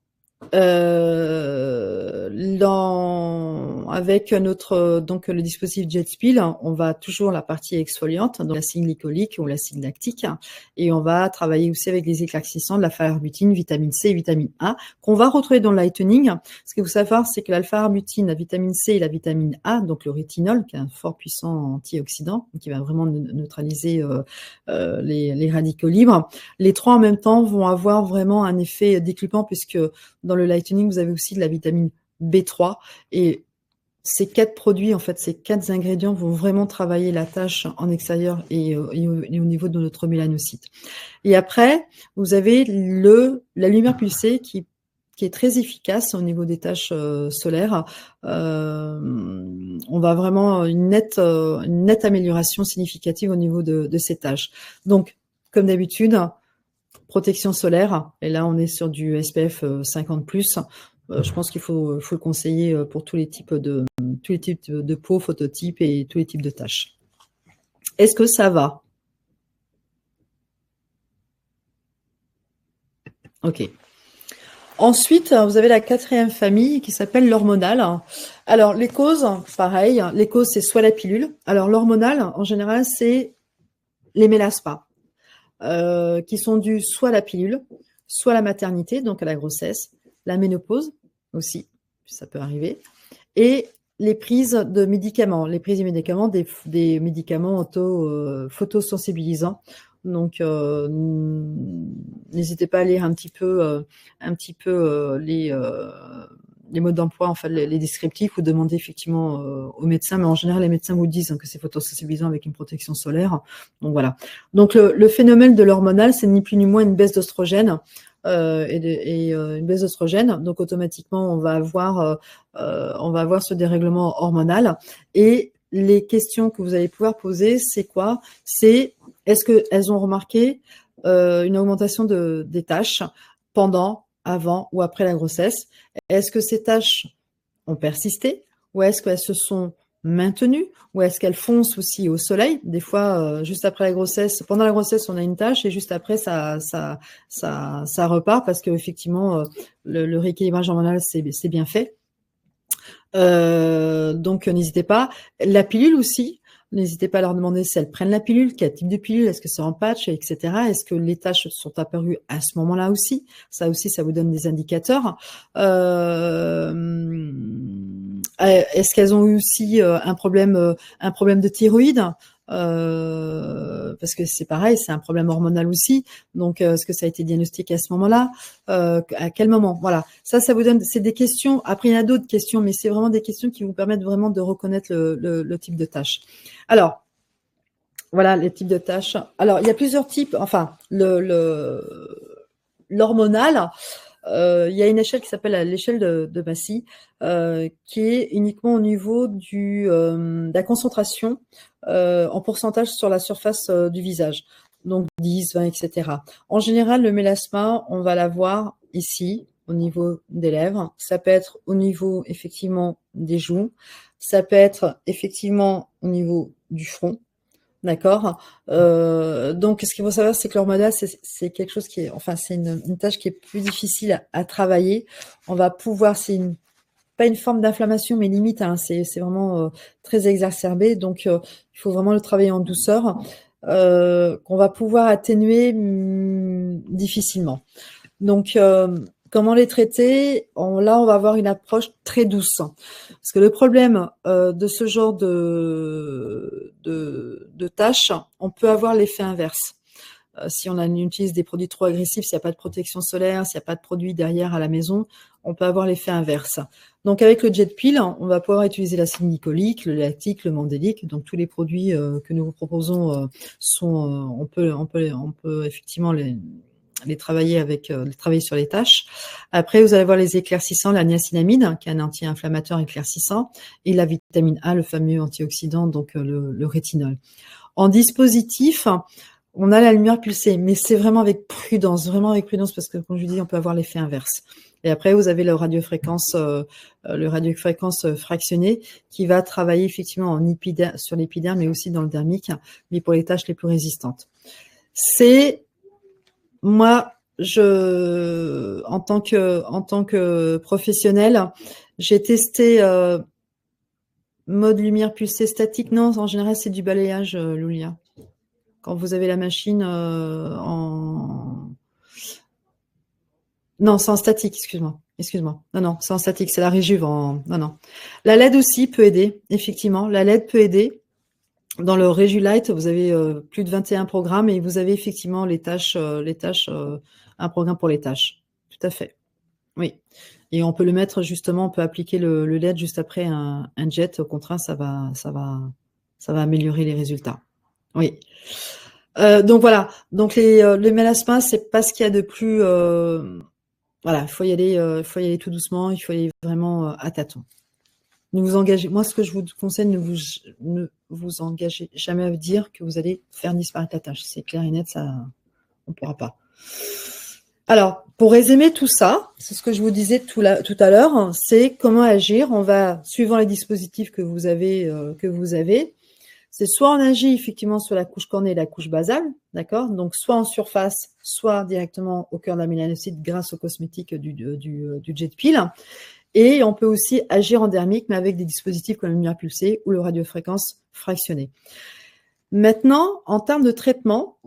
avec donc le dispositif Jet Peel, on va toujours la partie exfoliante, donc l'acide glycolique ou l'acide lactique, et on va travailler aussi avec les éclaircissants de l'alpha-arbutéine, vitamine C et vitamine A, qu'on va retrouver dans le lightening. Ce qu'il faut savoir, c'est que l'alpha-arbutéine, la vitamine C et la vitamine A, donc le rétinol, qui est un fort puissant antioxydant, qui va vraiment neutraliser les radicaux libres, les trois en même temps vont avoir vraiment un effet décuplant, puisque dans le lightening, vous avez aussi de la vitamine B3 et ces 4 produits, en fait, ces 4 ingrédients vont vraiment travailler la tâche en extérieur et au niveau de notre mélanocyte. Et après, vous avez la lumière pulsée qui est très efficace au niveau des tâches solaires. On va vraiment une nette amélioration significative au niveau de ces tâches. Donc, comme d'habitude, protection solaire. Et là, on est sur du SPF 50+. Je pense qu'il faut le conseiller pour tous les types de peau, phototypes et tous les types de tâches. Est-ce que ça va? Ok. Ensuite, vous avez la 4e famille qui s'appelle l'hormonal. Alors, les causes, pareil. Les causes, c'est soit la pilule. Alors, l'hormonal, en général, c'est les mélasmas, qui sont dus soit à la pilule, soit à la maternité, donc à la grossesse, la ménopause aussi, ça peut arriver, et les prises de médicaments. Les prises de médicaments, des médicaments photosensibilisants. Donc, n'hésitez pas à lire un petit peu les modes d'emploi, enfin les descriptifs, ou demander effectivement aux médecins. Mais en général, les médecins vous disent que c'est photosensibilisant avec une protection solaire. Donc voilà. Donc le phénomène de l'hormonal, c'est ni plus ni moins une baisse d'oestrogène. Une baisse d'oestrogène, donc automatiquement on va avoir ce dérèglement hormonal. Et les questions que vous allez pouvoir poser, c'est quoi? C'est est-ce qu'elles ont remarqué une augmentation des tâches pendant, avant ou après la grossesse? Est-ce que ces tâches ont persisté ou est-ce qu'elles se sont maintenues ou est-ce qu'elles foncent aussi au soleil? Des fois, juste après la grossesse, pendant la grossesse, on a une tâche et juste après, ça repart parce qu'effectivement, le rééquilibrage hormonal, c'est bien fait. Donc, n'hésitez pas. La pilule aussi, n'hésitez pas à leur demander si elles prennent la pilule, quel type de pilule, est-ce que c'est en patch, etc. Est-ce que les taches sont apparues à ce moment-là aussi? Ça aussi, ça vous donne des indicateurs. Est-ce qu'elles ont eu aussi un problème de thyroïde? Parce que c'est pareil, c'est un problème hormonal aussi. Donc, est-ce que ça a été diagnostiqué à ce moment-là? À quel moment? Voilà. Ça vous donne, c'est des questions. Après, il y en a d'autres questions, mais c'est vraiment des questions qui vous permettent vraiment de reconnaître le type de tâche. Alors, voilà les types de tâches. Alors, il y a plusieurs types. Enfin, l'hormonal, il y a une échelle qui s'appelle l'échelle de Massey, qui est uniquement au niveau de la concentration en pourcentage sur la surface du visage. Donc 10, 20, etc. En général, le mélasma, on va l'avoir ici, au niveau des lèvres. Ça peut être au niveau, effectivement, des joues. Ça peut être, effectivement, au niveau du front. D'accord. Donc, ce qu'il faut savoir, c'est que l'hormonal, c'est quelque chose qui est, enfin, c'est une tâche qui est plus difficile à travailler. On va pouvoir, pas une forme d'inflammation, mais limite, hein, c'est vraiment très exacerbé. Donc, il faut vraiment le travailler en douceur, qu'on va pouvoir atténuer difficilement. Donc, comment les traiter? Là, on va avoir une approche très douce. Parce que le problème de ce genre de tâches, on peut avoir l'effet inverse. Si on utilise des produits trop agressifs, s'il n'y a pas de protection solaire, s'il n'y a pas de produit derrière à la maison, on peut avoir l'effet inverse. Donc, avec le jet peel, on va pouvoir utiliser l'acide glycolique, le lactique, le mandélique. Donc, tous les produits que nous vous proposons on peut effectivement les travailler travailler sur les tâches. Après, vous allez voir les éclaircissants, la niacinamide, qui est un anti-inflammateur éclaircissant, et la vitamine A, le fameux antioxydant, donc le rétinol. En dispositif, on a la lumière pulsée, mais c'est vraiment avec prudence, parce que, comme je vous dis, on peut avoir l'effet inverse. Et après, vous avez le radiofréquence fractionné qui va travailler effectivement sur l'épiderme, mais aussi dans le dermique, mais pour les tâches les plus résistantes. Moi, en tant que professionnelle, j'ai testé mode lumière pulsée statique. Non, en général, c'est du balayage, Loulia. Quand vous avez la machine Non, c'est en statique, excuse-moi. Non, c'est en statique, c'est la Réjuve Non. La LED aussi peut aider, effectivement. La LED peut aider. Dans le Régulite, vous avez plus de 21 programmes et vous avez effectivement un programme pour les tâches. Tout à fait. Oui. Et on peut le mettre justement, on peut appliquer le LED juste après un jet. Au contraire, ça va améliorer les résultats. Oui. Donc voilà. Donc le mélasma, c'est pas ce qu'il y a de plus. Voilà, il faut y aller tout doucement. Il faut y aller vraiment à tâtons. Ne vous engagez. Moi, ce que je vous conseille, ne vous engagez jamais à dire que vous allez faire disparaître la tâche. C'est clair et net, ça, on pourra pas. Alors, pour résumer tout ça, c'est ce que je vous disais tout à l'heure, c'est comment agir. On va, suivant les dispositifs que vous avez, c'est soit on agit effectivement sur la couche cornée et la couche basale, d'accord? Donc, soit en surface, soit directement au cœur de la mélanocyte grâce aux cosmétiques du jet peel. Et on peut aussi agir en dermique, mais avec des dispositifs comme la lumière pulsée ou le radiofréquence fractionnée. Maintenant, en termes de traitement,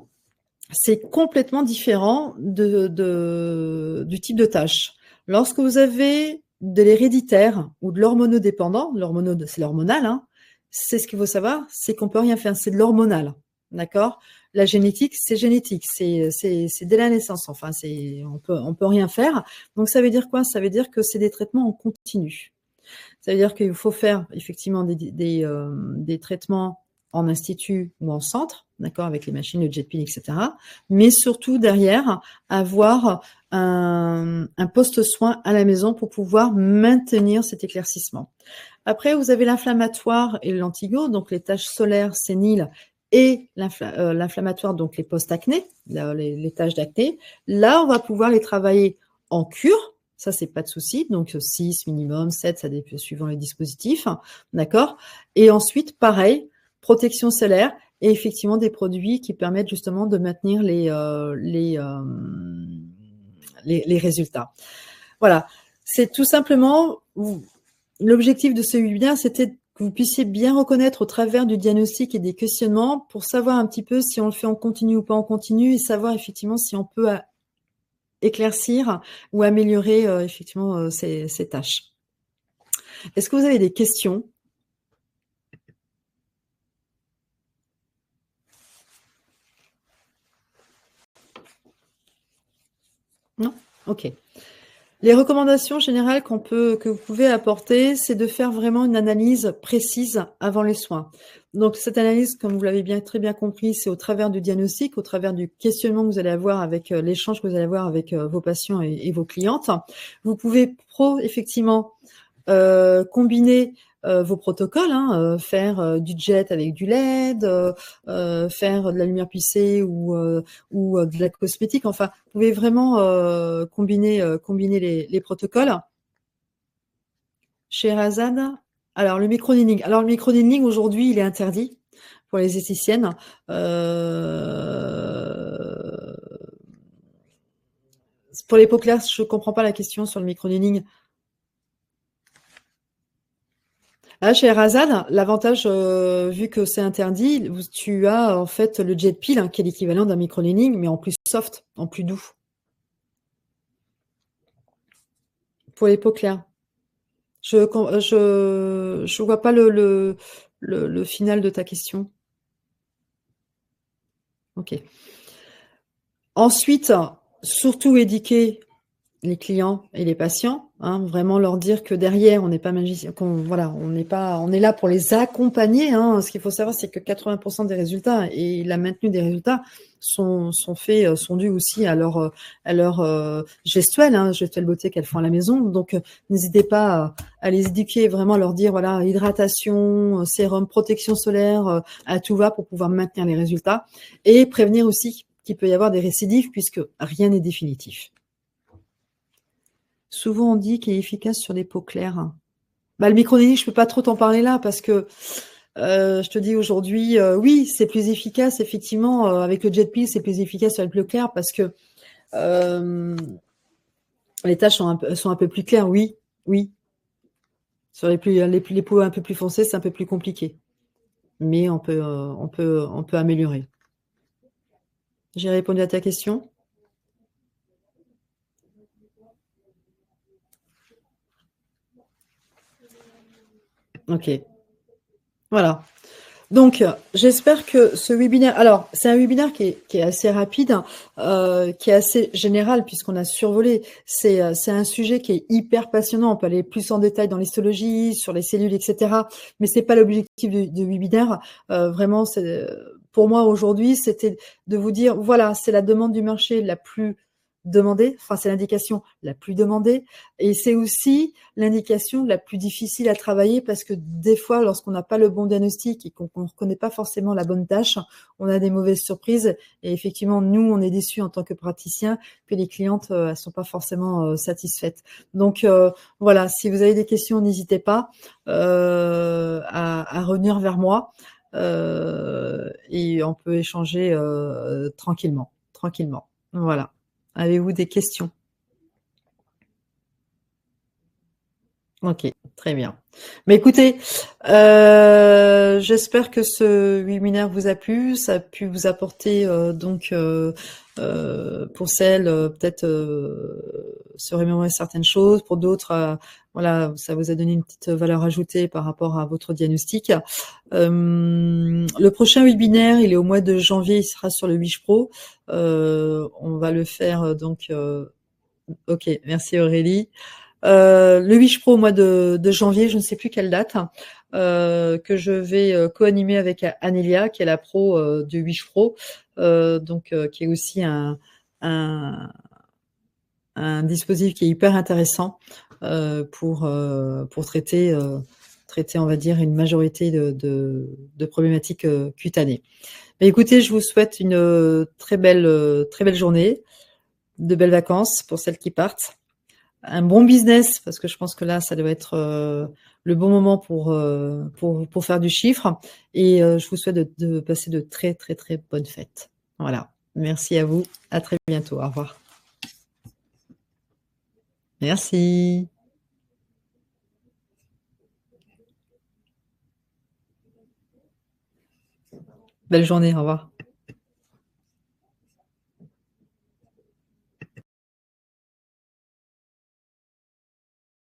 c'est complètement différent du type de tâche. Lorsque vous avez de l'héréditaire ou de l'hormonodépendant, c'est l'hormonal, hein, c'est ce qu'il faut savoir, c'est qu'on peut rien faire, c'est de l'hormonal, d'accord? La génétique, c'est génétique, c'est dès la naissance, enfin, on peut rien faire. Donc ça veut dire quoi? Ça veut dire que c'est des traitements en continu. Ça veut dire qu'il faut faire effectivement des traitements en institut ou en centre, d'accord, avec les machines, le jet peel, etc. Mais surtout derrière, avoir un post-soin à la maison pour pouvoir maintenir cet éclaircissement. Après, vous avez l'inflammatoire et l'antigo, donc les taches solaires séniles et l'inflammatoire, donc les post-acné, les taches d'acné. Là, on va pouvoir les travailler en cure. Ça, c'est pas de souci. Donc, 6 minimum, 7, ça dépend suivant les dispositifs. D'accord? Et ensuite, pareil, protection solaire et effectivement des produits qui permettent justement de maintenir les résultats. Voilà. C'est tout simplement, l'objectif de ce webinaire, c'était que vous puissiez bien reconnaître au travers du diagnostic et des questionnements pour savoir un petit peu si on le fait en continu ou pas en continu et savoir effectivement si on peut éclaircir ou améliorer effectivement ces tâches. Est-ce que vous avez des questions? Non? Ok. Les recommandations générales que vous pouvez apporter, c'est de faire vraiment une analyse précise avant les soins. Donc, cette analyse, comme vous l'avez très bien compris, c'est au travers du diagnostic, au travers du questionnement que vous allez avoir avec l'échange que vous allez avoir avec vos patients et vos clientes. Vous pouvez effectivement, combiner vos protocoles, hein, faire du jet avec du LED, faire de la lumière pulsée ou de la cosmétique. Enfin, vous pouvez vraiment combiner les protocoles. Chez Razad, alors le microneedling. Alors le microneedling aujourd'hui, il est interdit pour les esthéticiennes. Pour les peaux claires, je comprends pas la question sur le microneedling. Là, chez Razad, l'avantage, vu que c'est interdit, tu as en fait le jet peel, hein, qui est l'équivalent d'un microneedling, mais en plus soft, en plus doux. Pour les peaux claires. Je vois pas le final de ta question. Ok. Ensuite, surtout éduquer les clients et les patients, hein, vraiment leur dire que derrière, on n'est pas magicien, voilà, on est là pour les accompagner, hein. Ce qu'il faut savoir, c'est que 80% des résultats et la maintenue des résultats sont faits, sont dus aussi à leur gestuelle, hein, gestuelle beauté qu'elles font à la maison. Donc, n'hésitez pas à les éduquer, vraiment leur dire, voilà, hydratation, sérum, protection solaire, à tout va pour pouvoir maintenir les résultats et prévenir aussi qu'il peut y avoir des récidives puisque rien n'est définitif. Souvent, on dit qu'il est efficace sur les peaux claires. Bah, le micronéedling, je peux pas trop t'en parler là parce que je te dis aujourd'hui, oui, c'est plus efficace, effectivement, avec le jet peel, c'est plus efficace sur les peaux claires parce que les taches sont un peu plus claires, oui, oui. Sur les peaux un peu plus foncées, c'est un peu plus compliqué. Mais on peut améliorer. J'ai répondu à ta question? Ok. Voilà. Donc, j'espère que ce webinaire, alors c'est un webinaire qui est assez rapide, qui est assez général puisqu'on a survolé. C'est un sujet qui est hyper passionnant. On peut aller plus en détail dans l'histologie, sur les cellules, etc. Mais c'est pas l'objectif du webinaire. Vraiment, pour moi aujourd'hui, c'était de vous dire, voilà, c'est la demande du marché la plus demandée. Enfin, c'est l'indication la plus demandée. Et c'est aussi l'indication la plus difficile à travailler parce que des fois, lorsqu'on n'a pas le bon diagnostic et qu'on ne reconnaît pas forcément la bonne tâche, on a des mauvaises surprises. Et effectivement, nous, on est déçus en tant que praticiens, puis les clientes, elles sont pas forcément satisfaites. Donc voilà, si vous avez des questions, n'hésitez pas à revenir vers moi et on peut échanger tranquillement, tranquillement. Voilà. Avez-vous des questions? Ok, très bien. Mais écoutez, j'espère que ce webinaire vous a plu, ça a pu vous apporter pour celles peut-être se remémorer certaines choses, pour d'autres, voilà, ça vous a donné une petite valeur ajoutée par rapport à votre diagnostic. Le prochain webinaire, il est au mois de janvier, il sera sur le Wish Pro. On va le faire ok, merci Aurélie. Le Wish Pro au mois de janvier, je ne sais plus quelle date, que je vais co-animer avec Anélia, qui est la pro du Wish Pro, qui est aussi un dispositif qui est hyper intéressant pour traiter, on va dire, une majorité de problématiques cutanées. Mais écoutez, je vous souhaite une très belle journée, de belles vacances pour celles qui partent. Un bon business, parce que je pense que là, ça doit être le bon moment pour faire du chiffre. Et je vous souhaite de passer de très, très, très bonnes fêtes. Voilà. Merci à vous. À très bientôt. Au revoir. Merci. Belle journée. Au revoir.